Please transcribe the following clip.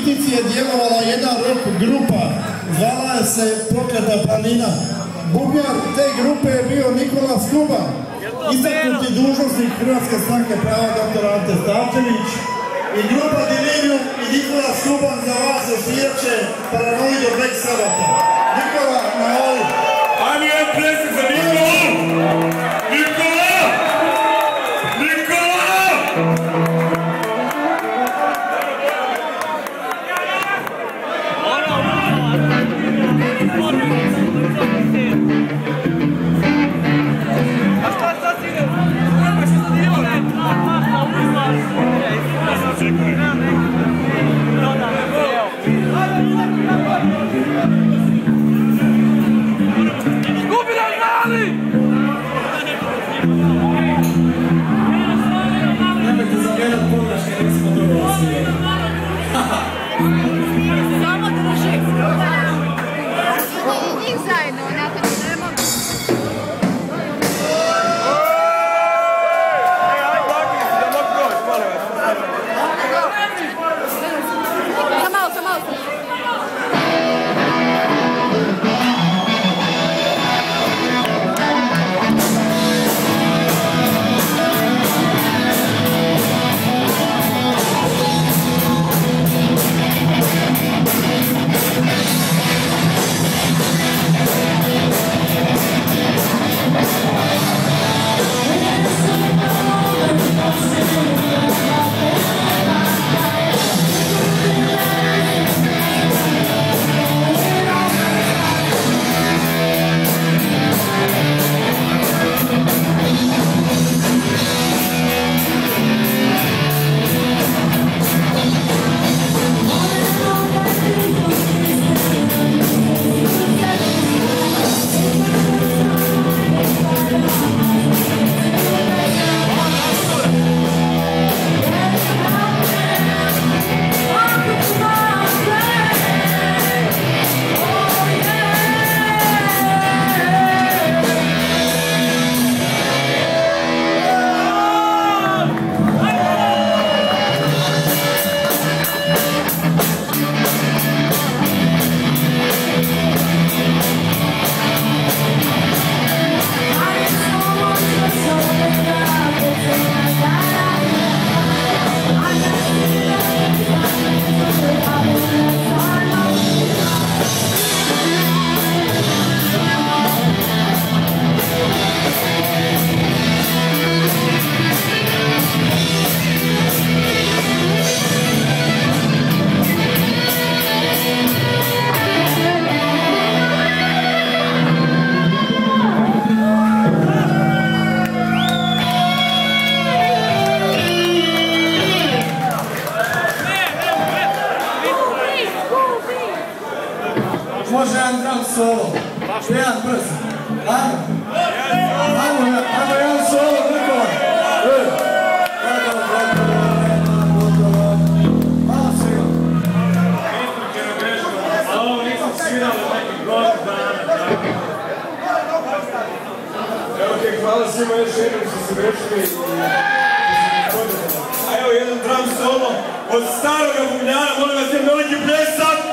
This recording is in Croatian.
Virovitici je djelovala jedna rock grupa, zvala se Prokleta planina. Bubnjar te grupe je bio Nikola Skuban, istaknuti dužnosnik Hrvatske stranke prava dr. Ante Starčević. I grupa Delirium i Nikola Skuban za vas osvijače Paranoid od Black Sabbatha. Nikola, na ovu! Ajmo jedan plesnik za Nikolu! Nikola! Nikola! A šta si ide? Nema što si dio, ne? Gubi nas mali! Nemojte zamjerat pogreške, nismo dobro osvijeli. Samo drži. Njih zajedno, onako ne mogu. Može jedan drum solo. Jedan brz. Ajmo jedan solo, Nikola. Malo svima. A ovo nisam svirao od nekih godinu dana. Evo te, hvala svima još jednom što se rešili. A evo jedan drum solo od staroga bubnjara, molim vas jedan veliki pljesak.